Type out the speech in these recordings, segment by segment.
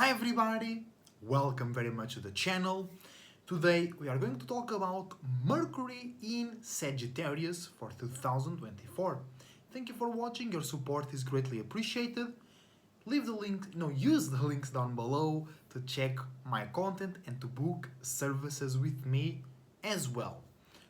Hi everybody, welcome very much to the channel. Today we are going to talk about Mercury in Sagittarius for 2024. Thank you for watching, your support is greatly appreciated. Use the links down below to check my content and to book services with me as well.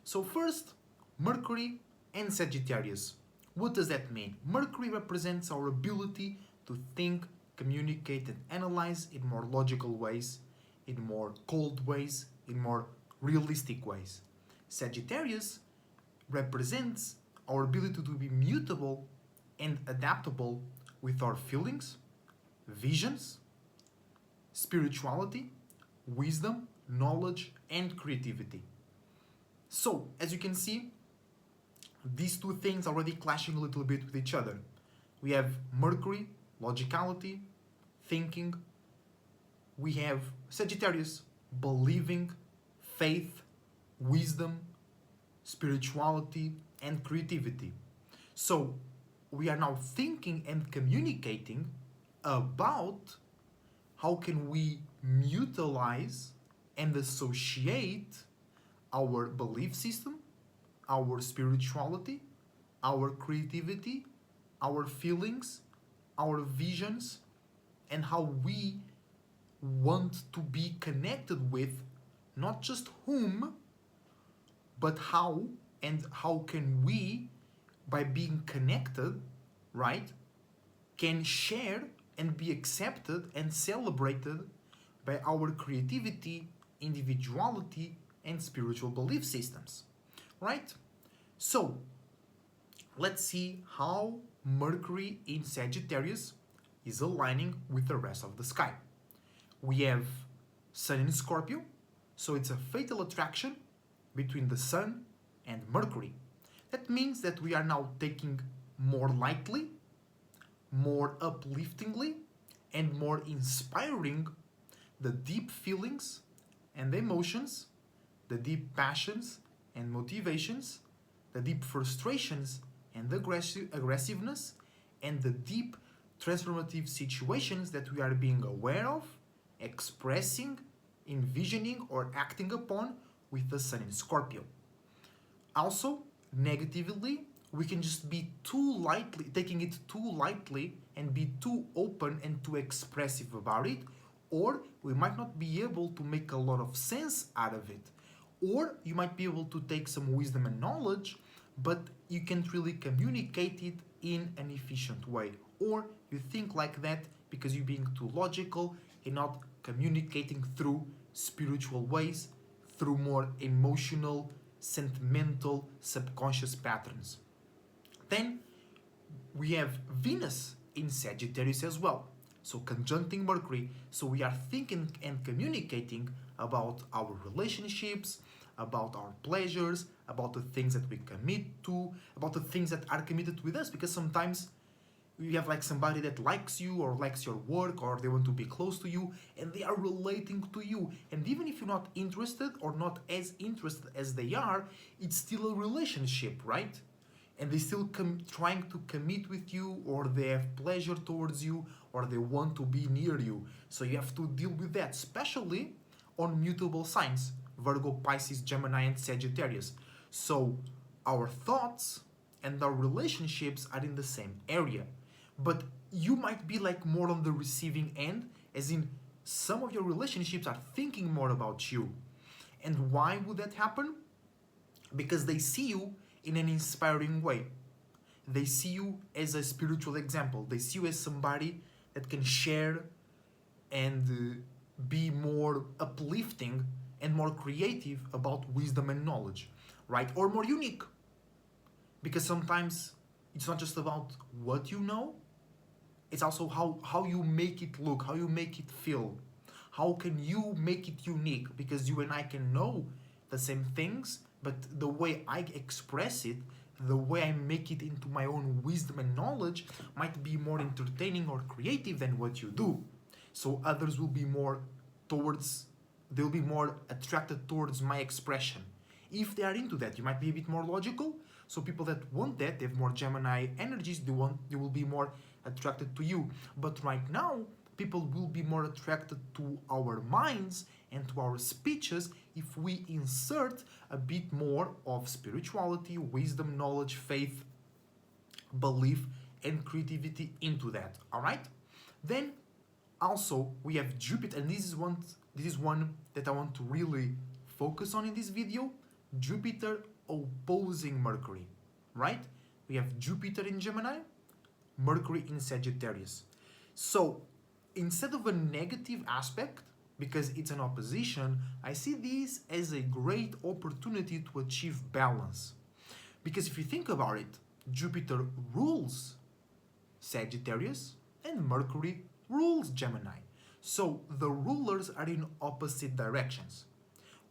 So first, Mercury and Sagittarius. What does that mean? Mercury represents our ability to think, communicate and analyze in more logical ways, in more cold ways, in more realistic ways. Sagittarius represents our ability to be mutable and adaptable with our feelings, visions, spirituality, wisdom, knowledge and creativity. So, as you can see, these two things are already clashing a little bit with each other. We have Mercury, logicality, thinking. We have Sagittarius, believing, faith, wisdom, spirituality, and creativity. So we are now thinking and communicating about how can we utilize and associate our belief system, our spirituality, our creativity, our feelings, our visions, and how we want to be connected with not just whom, but how, and how can we, by being connected, right, can share and be accepted and celebrated by our creativity, individuality, and spiritual belief systems, right? So, let's see how Mercury in Sagittarius is aligning with the rest of the sky. We have Sun in Scorpio, so it's a fatal attraction between the Sun and Mercury. That means that we are now taking more lightly, more upliftingly, and more inspiring the deep feelings and emotions, the deep passions and motivations, the deep frustrations and aggressiveness, and the deep transformative situations that we are being aware of, expressing, envisioning, or acting upon with the Sun in Scorpio. Also, negatively, we can just be taking it too lightly and be too open and too expressive about it, or we might not be able to make a lot of sense out of it. Or you might be able to take some wisdom and knowledge, but you can't really communicate it in an efficient way. Or you think like that because you're being too logical and not communicating through spiritual ways, through more emotional, sentimental, subconscious patterns. Then we have Venus in Sagittarius as well. So conjuncting Mercury, so we are thinking and communicating about our relationships, about our pleasures, about the things that we commit to, about the things that are committed with us, because sometimes you have like somebody that likes you or likes your work or they want to be close to you and they are relating to you, and even if you're not interested or not as interested as they are, it's still a relationship, right? And they still trying to commit with you, or they have pleasure towards you, or they want to be near you. So you have to deal with that, especially on mutable signs, Virgo, Pisces, Gemini, and Sagittarius. So our thoughts and our relationships are in the same area. But you might be like more on the receiving end, as in some of your relationships are thinking more about you. And why would that happen? Because they see you in an inspiring way. They see you as a spiritual example. They see you as somebody that can share and be more uplifting and more creative about wisdom and knowledge, right? Or more unique. Because sometimes it's not just about what you know, it's also how you make it look, how you make it feel. How can you make it unique? Because you and I can know the same things, but the way I express it, the way I make it into my own wisdom and knowledge might be more entertaining or creative than what you do. So others will be more they'll be more attracted towards my expression. If they are into that, you might be a bit more logical. So people that want that, they have more Gemini energies, they will be more attracted to you. But right now, People will be more attracted to our minds and to our speeches if we insert a bit more of spirituality, wisdom, knowledge, faith, belief, and creativity into that. All right? Then also we have Jupiter, and this is one that I want to really focus on in this video. Jupiter opposing Mercury, right? We have Jupiter in Gemini, Mercury in Sagittarius. So instead of a negative aspect, because it's an opposition, I see this as a great opportunity to achieve balance. Because if you think about it, Jupiter rules Sagittarius and Mercury rules Gemini. So the rulers are in opposite directions.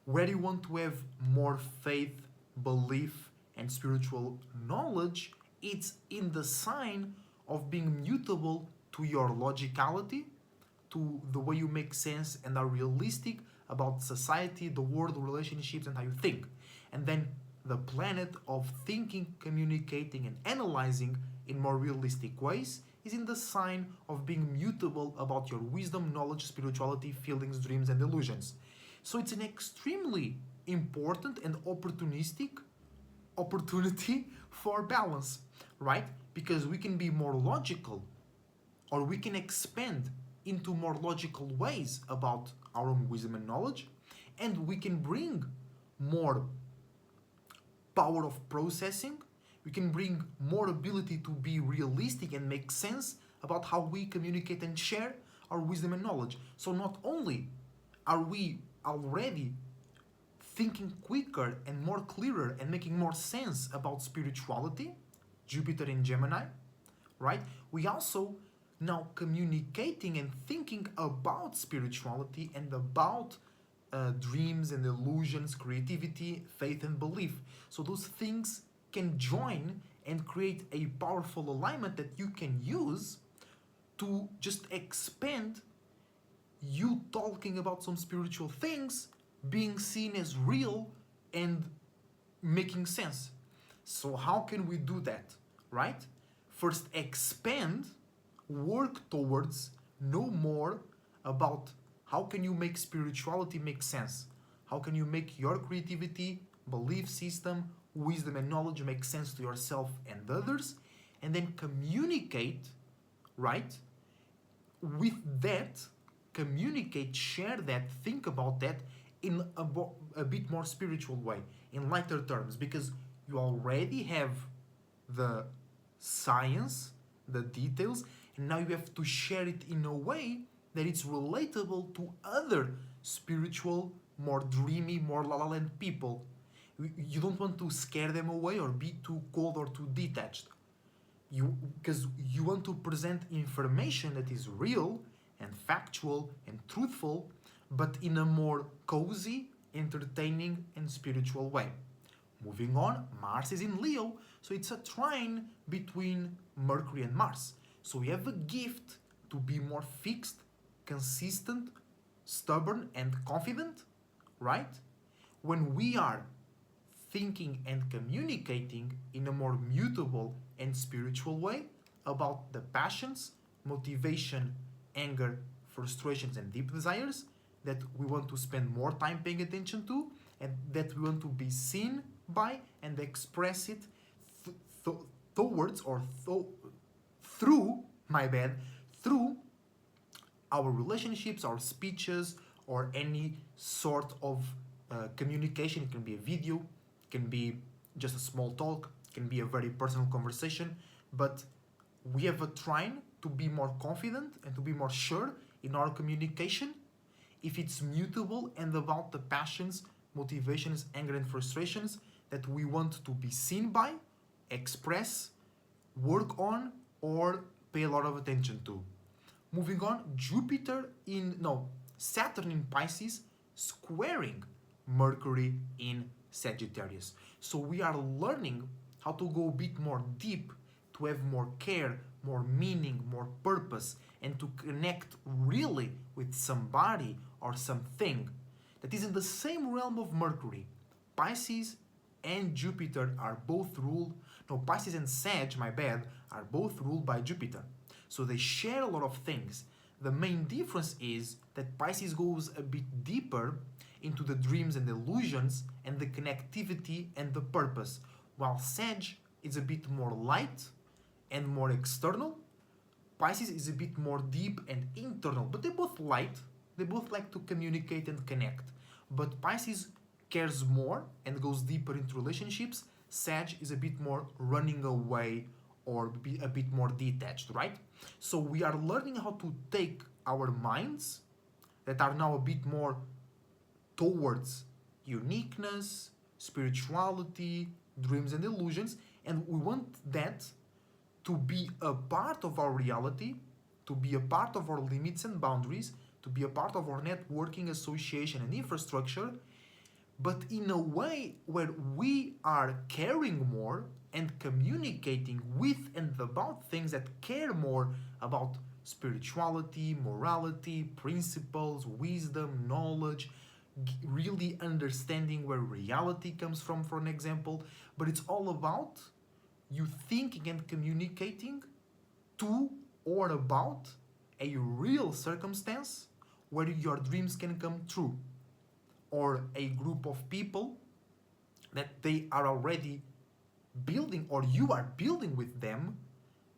Where you want to have more faith, belief, and spiritual knowledge, it's in the sign of being mutable to your logicality, to the way you make sense and are realistic about society, the world, relationships, and how you think. And then the planet of thinking, communicating, and analyzing in more realistic ways is in the sign of being mutable about your wisdom, knowledge, spirituality, feelings, dreams, and illusions. So it's an extremely important and opportunistic opportunity for balance, right? Because we can be more logical, or we can expand into more logical ways about our own wisdom and knowledge, and we can bring more power of processing. We can bring more ability to be realistic and make sense about how we communicate and share our wisdom and knowledge. So not only are we already thinking quicker and more clearer and making more sense about spirituality, Jupiter in Gemini, right? We also now communicating and thinking about spirituality and about dreams and illusions, creativity, faith, and belief. So those things can join and create a powerful alignment that you can use to just expand you talking about some spiritual things being seen as real and making sense. So how can we do that, right? First, expand, work towards, know more about how can you make spirituality make sense? How can you make your creativity, belief system, wisdom, and knowledge make sense to yourself and others? And then communicate, right? With that, communicate, share that, think about that in a bit more spiritual way, in lighter terms, because you already have the science, the details, and now you have to share it in a way that it's relatable to other spiritual, more dreamy, more la la land people. You don't want to scare them away or be too cold or too detached. Because you want to present information that is real and factual and truthful, but in a more cozy, entertaining, and spiritual way. Moving on, Mars is in Leo, so it's a trine between Mercury and Mars. So we have a gift to be more fixed, consistent, stubborn, and confident, right? When we are thinking and communicating in a more mutable and spiritual way about the passions, motivation, anger, frustrations, and deep desires that we want to spend more time paying attention to, and that we want to be seen by and express it through our relationships, our speeches, or any sort of communication. It can be a video, it can be just a small talk, it can be a very personal conversation, but we have a trine to be more confident and to be more sure in our communication if it's mutable and about the passions, motivations, anger, and frustrations that we want to be seen by, express, work on, or pay a lot of attention to. Moving on, Saturn in Pisces squaring Mercury in Sagittarius. So we are learning how to go a bit more deep, to have more care, more meaning, more purpose, and to connect really with somebody or something that is in the same realm of Mercury. Pisces and Jupiter are both ruled, Pisces and Sag, are both ruled by Jupiter. So they share a lot of things. The main difference is that Pisces goes a bit deeper into the dreams and illusions and the connectivity and the purpose, while Sag is a bit more light and more external. Pisces is a bit more deep and internal, but they're both light. They both like to communicate and connect. But Pisces cares more and goes deeper into relationships. Sag is a bit more running away or be a bit more detached, right? So we are learning how to take our minds that are now a bit more towards uniqueness, spirituality, dreams and illusions, and we want that to be a part of our reality, to be a part of our limits and boundaries, to be a part of our networking, association and infrastructure, but in a way where we are caring more and communicating with and about things that care more about spirituality, morality, principles, wisdom, knowledge, really understanding where reality comes from, for an example. But it's all about you thinking and communicating to or about a real circumstance where your dreams can come true, or a group of people that they are already building, or you are building with them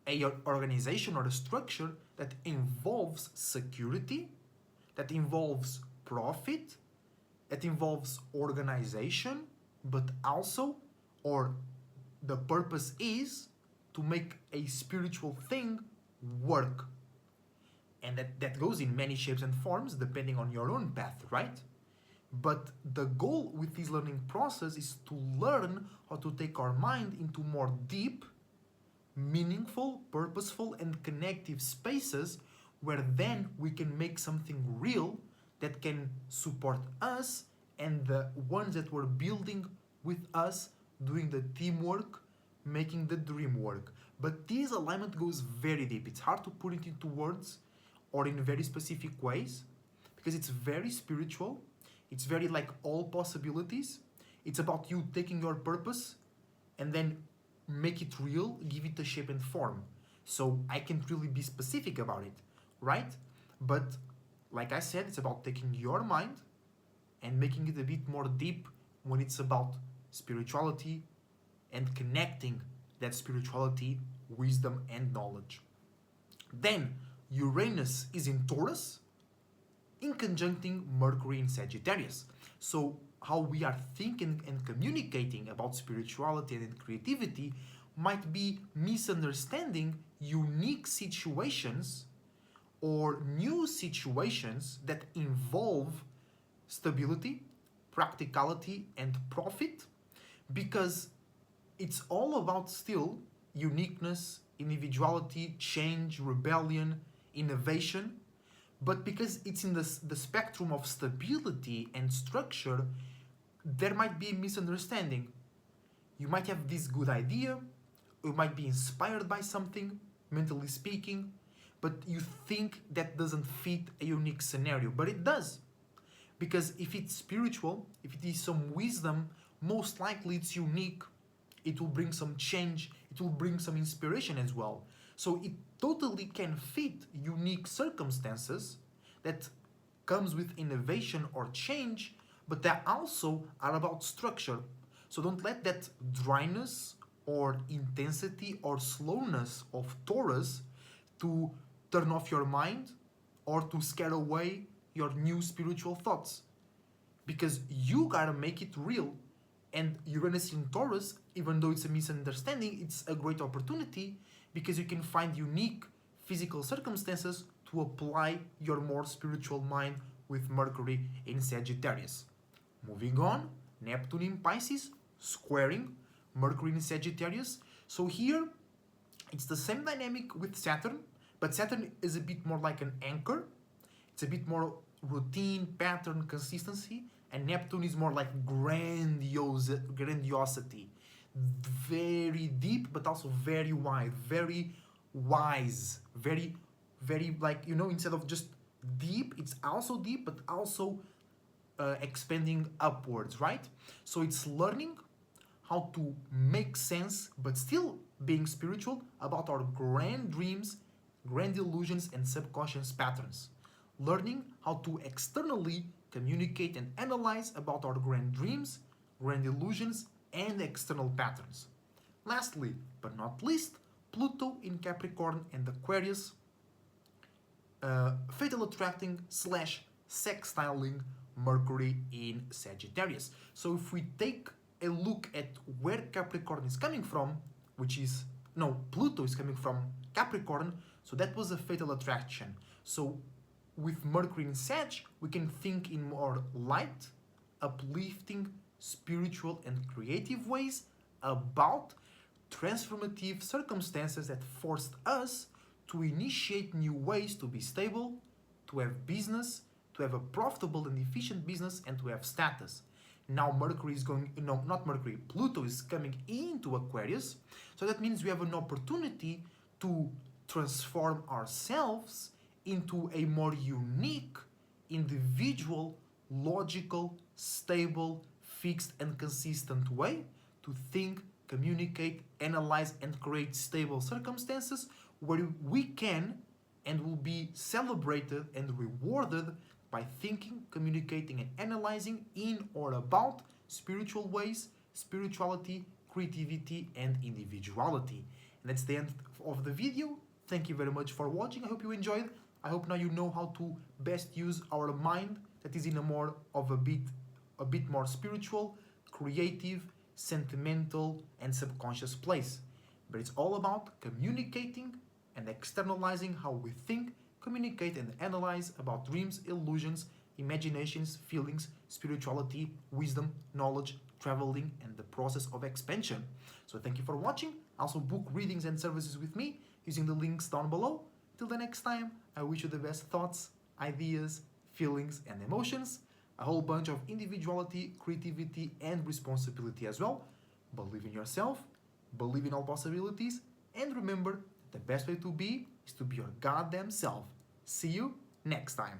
a organization or a structure that involves security, that involves profit, that involves organization, but also, or the purpose is to make a spiritual thing work. And that goes in many shapes and forms depending on your own path, right? But the goal with this learning process is to learn how to take our mind into more deep, meaningful, purposeful, and connective spaces where then we can make something real that can support us and the ones that we're building with us, doing the teamwork, making the dream work. But this alignment goes very deep. It's hard to put it into words or in very specific ways because it's very spiritual. It's very like all possibilities. It's about you taking your purpose and then make it real, give it a shape and form. So I can't really be specific about it, right? But like I said, it's about taking your mind and making it a bit more deep when it's about spirituality and connecting that spirituality, wisdom, and knowledge. Then Uranus is in Taurus, in conjuncting Mercury in Sagittarius. So how we are thinking and communicating about spirituality and creativity might be misunderstanding unique situations or new situations that involve stability, practicality, and profit, because it's all about still uniqueness, individuality, change, rebellion, innovation. But because it's in the spectrum of stability and structure, there might be a misunderstanding. You might have this good idea, you might be inspired by something, mentally speaking, but you think that doesn't fit a unique scenario. But it does. Because if it's spiritual, if it is some wisdom, most likely it's unique. It will bring some change, it will bring some inspiration as well. So it totally can fit unique circumstances that comes with innovation or change, but that also are about structure. So don't let that dryness or intensity or slowness of Taurus to turn off your mind or to scare away your new spiritual thoughts. Because you gotta make it real. And Uranus in Taurus, even though it's a misunderstanding, it's a great opportunity because you can find unique physical circumstances to apply your more spiritual mind with Mercury in Sagittarius. Moving on, Neptune in Pisces, squaring Mercury in Sagittarius. So here, it's the same dynamic with Saturn, but Saturn is a bit more like an anchor. It's a bit more routine, pattern, consistency, and Neptune is more like grandiosity. Very deep, but also very wide, very wise, very, very like, instead of just deep, it's also deep, but also expanding upwards, right? So it's learning how to make sense, but still being spiritual about our grand dreams grand illusions and subconscious patterns. Learning how to externally communicate and analyze about our grand dreams, grand illusions, and external patterns. Lastly, but not least, Pluto in Capricorn and Aquarius, fatal attracting slash sextiling Mercury in Sagittarius. So if we take a look at where Capricorn is coming from, which is, no, Pluto is coming from Capricorn, so that was a fatal attraction. So with Mercury in Sag, we can think in more light, uplifting, spiritual and creative ways about transformative circumstances that forced us to initiate new ways to be stable, to have business, to have a profitable and efficient business, and to have status. Now Mercury is going, no, not Mercury, Pluto is coming into Aquarius, so that means we have an opportunity to transform ourselves into a more unique, individual, logical, stable, fixed and consistent way to think, communicate, analyze and create stable circumstances where we can and will be celebrated and rewarded by thinking, communicating and analyzing in or about spiritual ways, spirituality, creativity and individuality. And that's the end of the video. Thank you very much for watching. I hope you enjoyed. I hope now you know how to best use our mind that is in a bit more spiritual, creative, sentimental and subconscious place. But it's all about communicating and externalizing how we think, communicate and analyze about dreams, illusions, imaginations, feelings, spirituality, wisdom, knowledge, traveling and the process of expansion. So thank you for watching. Also book readings and services with me using the links down below. Till the next time, I wish you the best thoughts, ideas, feelings and emotions, a whole bunch of individuality, creativity and responsibility as well. Believe in yourself, believe in all possibilities, and remember, the best way to be is to be your goddamn self. See you next time.